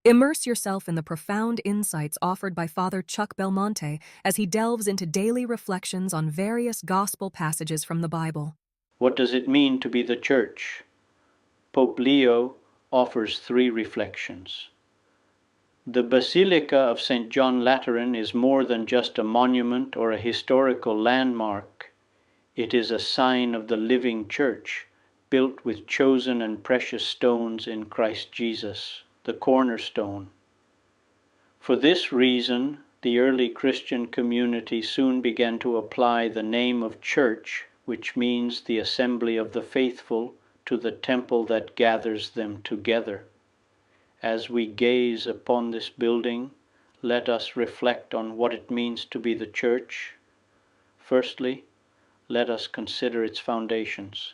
Immerse yourself in the profound insights offered by Father Chuck Belmonte as he delves into daily reflections on various gospel passages from the Bible. What does it mean to be the Church? Pope Leo offers 3 reflections. The Basilica of St. John Lateran is more than just a monument or a historical landmark. It is a sign of the living Church, built with chosen and precious stones in Christ Jesus, the cornerstone. For this reason, the early Christian community soon began to apply the name of church, which means the assembly of the faithful, to the temple that gathers them together. As we gaze upon this building, let us reflect on what it means to be the church. Firstly, let us consider its foundations.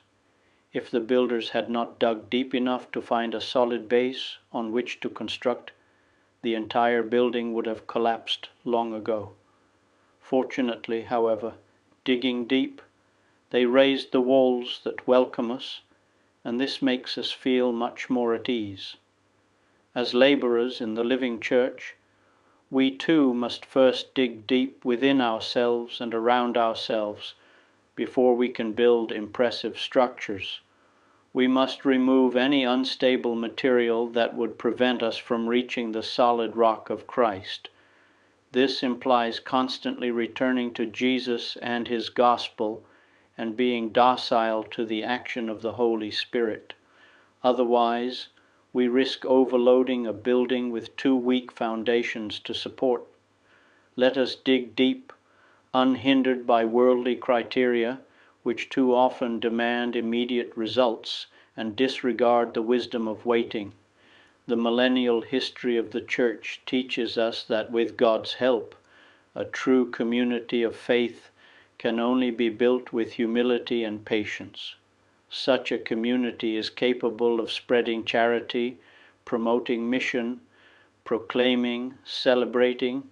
If the builders had not dug deep enough to find a solid base on which to construct, the entire building would have collapsed long ago. Fortunately, however, digging deep, they raised the walls that welcome us, and this makes us feel much more at ease. As labourers in the living church, we too must first dig deep within ourselves and around ourselves before we can build impressive structures. We must remove any unstable material that would prevent us from reaching the solid rock of Christ. This implies constantly returning to Jesus and his gospel and being docile to the action of the Holy Spirit. Otherwise, we risk overloading a building with too weak foundations to support. Let us dig deep, unhindered by worldly criteria, which too often demand immediate results and disregard the wisdom of waiting. The millennial history of the Church teaches us that with God's help, a true community of faith can only be built with humility and patience. Such a community is capable of spreading charity, promoting mission, proclaiming, celebrating,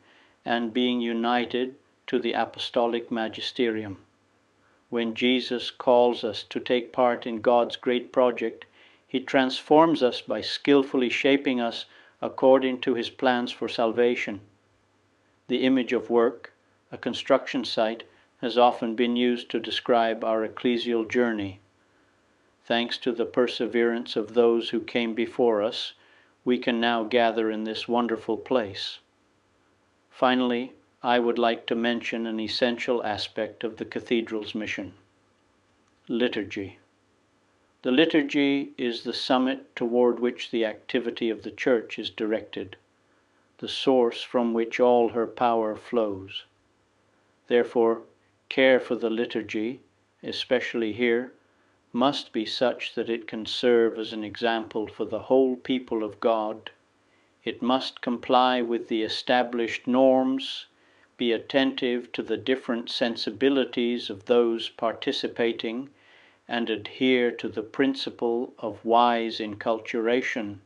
and being united to the apostolic magisterium. When Jesus calls us to take part in God's great project, he transforms us by skillfully shaping us according to his plans for salvation. The image of work, a construction site, has often been used to describe our ecclesial journey. Thanks to the perseverance of those who came before us, we can now gather in this wonderful place. Finally, I would like to mention an essential aspect of the cathedral's mission: liturgy. The liturgy is the summit toward which the activity of the Church is directed, the source from which all her power flows. Therefore, care for the liturgy, especially here, must be such that it can serve as an example for the whole people of God. It must comply with the established norms, be attentive to the different sensibilities of those participating, and adhere to the principle of wise inculturation.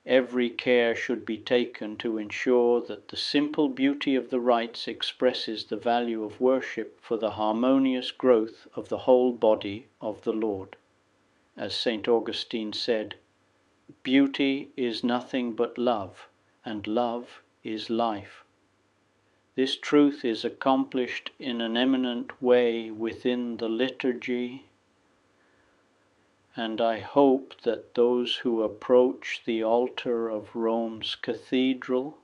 Every care should be taken to ensure that the simple beauty of the rites expresses the value of worship for the harmonious growth of the whole body of the Lord. As St. Augustine said, "Beauty is nothing but love, and love is life." This truth is accomplished in an eminent way within the liturgy, and I hope that those who approach the altar of Rome's cathedral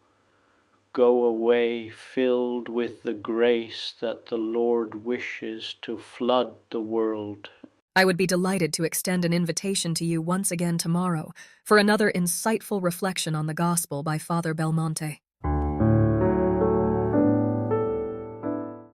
go away filled with the grace that the Lord wishes to flood the world. I would be delighted to extend an invitation to you once again tomorrow for another insightful reflection on the Gospel by Father Belmonte.